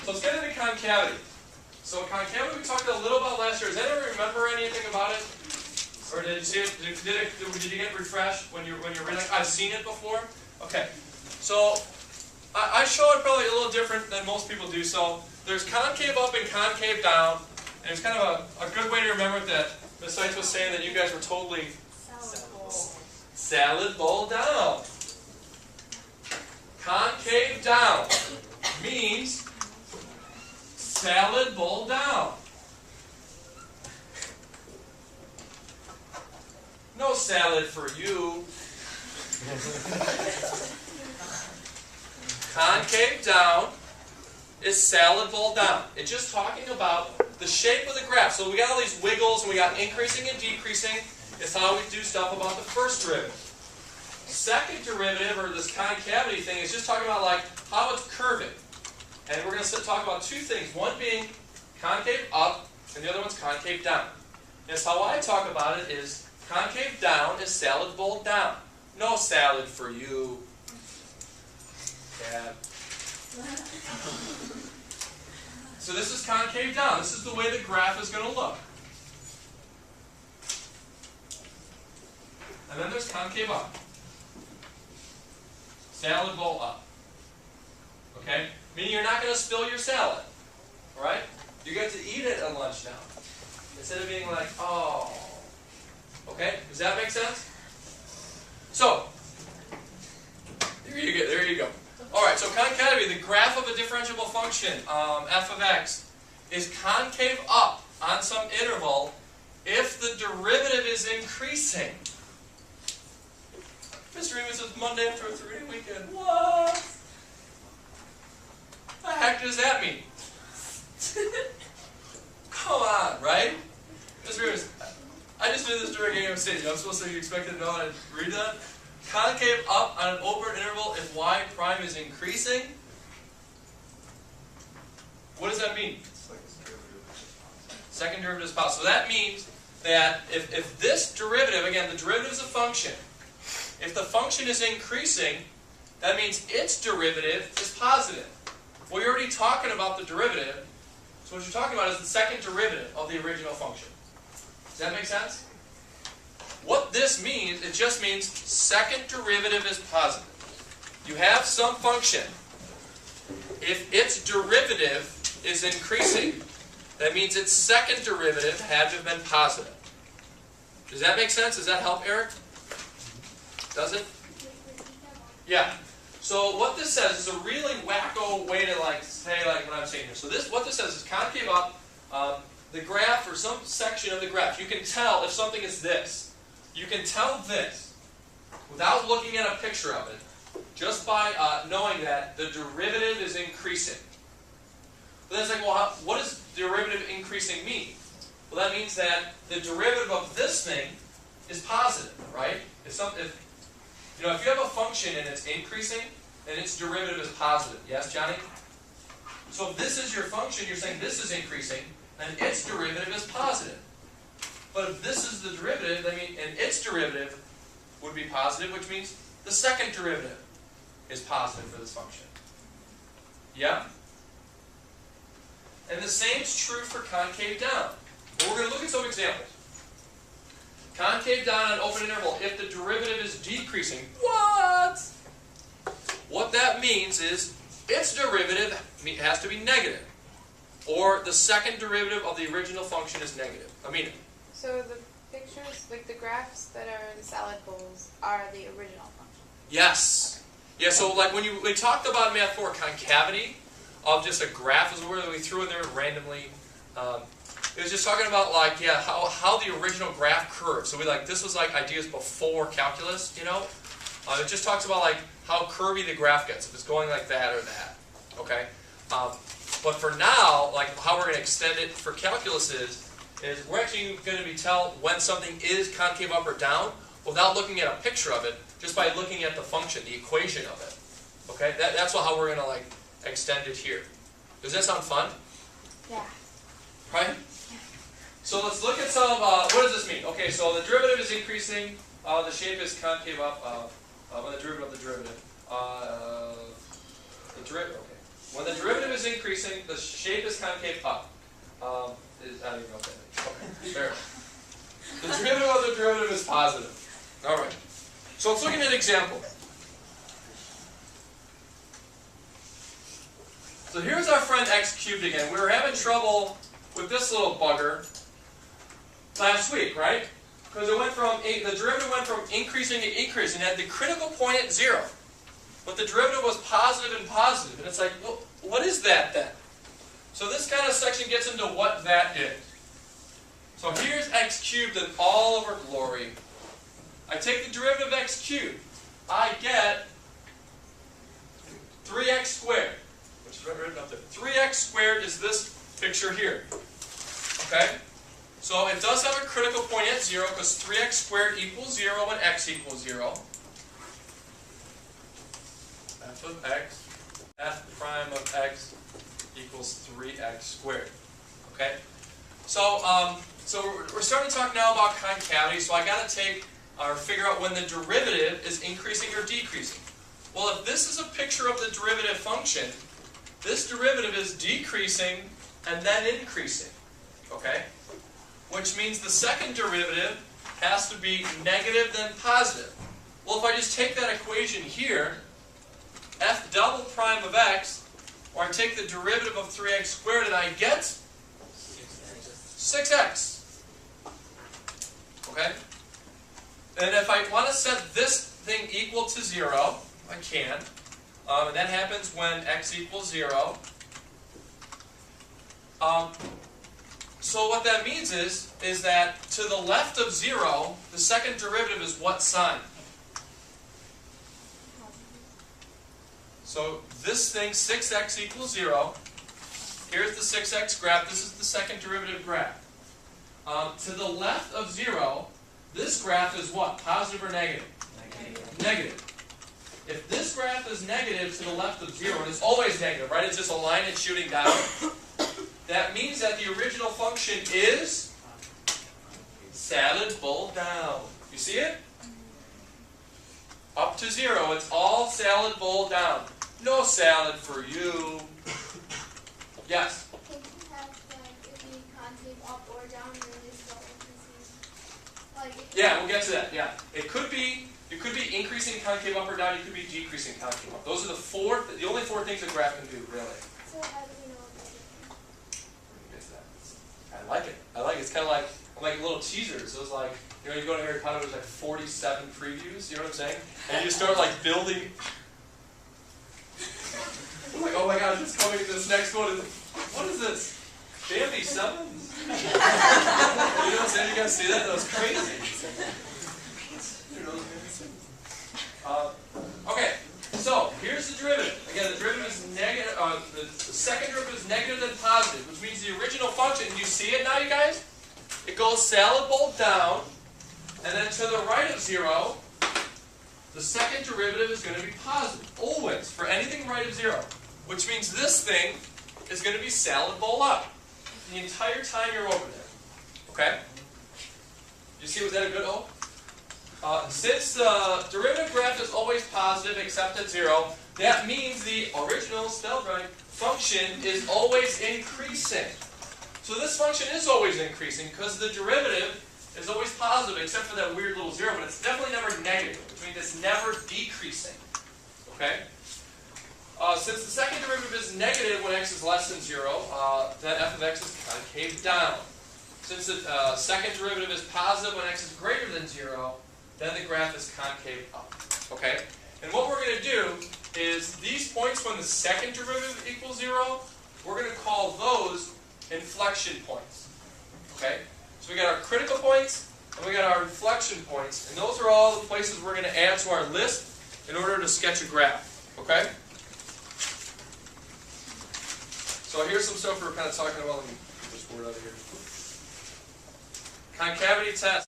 So let's get into concavity. So concavity we talked a little about last year. Does anyone remember anything about it? Or did you see it? Did you get refreshed when you're reading? I've seen it before. Okay. So I show it probably a little different than most people do. So there's concave up and concave down. And it's kind of a good way to remember that Ms. Seitz was saying that you guys were totally salad bowl down. Concave down means salad bowl down. No salad for you. Concave down is salad bowl down. It's just talking about the shape of the graph. So we got all these wiggles and we got increasing and decreasing. It's how we do stuff about the first derivative. Second derivative, or this concavity thing, is just talking about like how it's curving. And we're going to talk about two things. One being concave up, and the other one's concave down. And so how I talk about it is concave down is salad bowl down. No salad for you, Dad. So this is concave down. This is the way the graph is going to look. And then there's concave up. Salad bowl up. Okay? Meaning you're not going to spill your salad. Alright? You get to eat it at lunch now. Instead of being like, oh. Okay? Does that make sense? So, there you go. Alright, so concavity, the graph of a differentiable function, f of x, is concave up on some interval if the derivative is increasing. Mr. Remus says Monday after a 3-day weekend. What? The heck does that mean? Come on, right? Mr. Remus, I just did this during AMC. I'm supposed to be expected to know how to read that. Concave up on an open interval if y prime is increasing. What does that mean? Second derivative is positive. So that means that if this derivative, again, the derivative is a function. If the function is increasing, that means its derivative is positive. Well, you're already talking about the derivative. So what you're talking about is the second derivative of the original function. Does that make sense? What this means, it just means second derivative is positive. You have some function. If its derivative is increasing, that means its second derivative had to have been positive. Does that make sense? Does that help, Eric? Does it? Yeah. So what this says is a really wacko way to say what I'm saying here. So what this says is concave up the graph or some section of the graph. You can tell if something is this. You can tell this without looking at a picture of it, just by knowing that the derivative is increasing. But then it's like, well, what does derivative increasing mean? Well, that means that the derivative of this thing is positive, right? If you have a function and it's increasing, then its derivative is positive. Yes, Johnny? So if this is your function, you're saying this is increasing, then its derivative is positive. But if this is the derivative, and its derivative would be positive, which means the second derivative is positive for this function. Yeah? And the same is true for concave down. Well, we're going to look at some examples. Concave down on an open interval, if the derivative is decreasing. What? What that means is its derivative has to be negative. Or the second derivative of the original function is negative. Amina. So the pictures, like the graphs that are the salad bowls, are the original function? Yes. Yeah, so like when we talked about Math 4 concavity of just a graph is a word that we threw in there randomly. It was just talking about how the original graph curves. So this was like ideas before calculus, you know? It just talks about how curvy the graph gets, if it's going like that or that. Okay? But for now, how we're going to extend it for calculus is we're actually going to tell when something is concave up or down without looking at a picture of it, just by looking at the function, the equation of it. Okay? That's how we're going to extend it here. Does that sound fun? Yeah. Right? So let's look at some, what does this mean? Okay, so the derivative is increasing, the shape is concave up, the derivative of the derivative. Okay. When the derivative is increasing, the shape is concave up. I don't even know what that means. Okay, there. The derivative of the derivative is positive. All right. So let's look at an example. So here's our friend x cubed again. We were having trouble with this little bugger last week, right? Because the derivative went from increasing to increasing. It had the critical point at 0. But the derivative was positive and positive. And it's like, well, what is that then? So this kind of section gets into what that is. So here's x cubed in all of our glory. I take the derivative of x cubed. I get 3x squared. Which is written up there. 3x squared is this picture here. Okay? So it does have a critical point at 0 because 3x squared equals 0 when x equals 0. F of x, f prime of x equals 3x squared. Okay? So we're starting to talk now about concavity, so I got to take or figure out when the derivative is increasing or decreasing. Well, if this is a picture of the derivative function, this derivative is decreasing and then increasing. Okay? Which means the second derivative has to be negative then positive. Well, if I just take that equation here, f double prime of x, or I take the derivative of 3x squared and I get 6x. Okay? And if I want to set this thing equal to 0, I can. And that happens when x equals 0. So what that means is that to the left of 0, the second derivative is what sign? So this thing, 6x equals 0. Here's the 6x graph. This is the second derivative graph. To the left of 0, this graph is what? Positive or negative? Negative. If this graph is negative to the left of 0, and it's always negative, right? It's just a line it's shooting down. That means that the original function is salad bowl down. You see it? Up to 0, it's all salad bowl down. No salad for you. Yes? Can you have, like, it be concave up or down really slow Yeah, we'll get to that. Yeah, it could be. You could be increasing concave up or down. You could be decreasing concave up. Those are the only four things a graph can do, really. So how do we know what that is? I like it. I like it. It's kind of like little teasers. It was like, you know, you go to Harry Potter, there's like 47 previews. You know what I'm saying? And you start like building. I'm like, oh my gosh, it's coming. This next one is, what is this? Bambi Summons? You know what I'm saying? You guys see that? That was crazy. Okay, so here's the derivative. Again, the derivative is negative. The second derivative is negative than positive, which means the original function. Do you see it now, you guys? It goes salad bowl down, and then to the right of 0, the second derivative is going to be positive. Always, for anything right of 0. Which means this thing is going to be salad bowl up the entire time you're over there. Okay? You see, was that a good O? Since the derivative graph is always positive except at 0, that means the original spelled right function is always increasing. So this function is always increasing because the derivative is always positive except for that weird little 0, but it's definitely never negative, which means it's never decreasing. Okay? Since the second derivative is negative when x is less than 0, then f of x is concave down. Since the second derivative is positive when x is greater than 0, then the graph is concave up. Okay? And what we're going to do is these points when the second derivative equals 0, we're going to call those inflection points. Okay? So we got our critical points and we got our inflection points, and those are all the places we're going to add to our list in order to sketch a graph. Okay? So here's some stuff we're kind of talking about. Let me get this word out of here. Concavity test.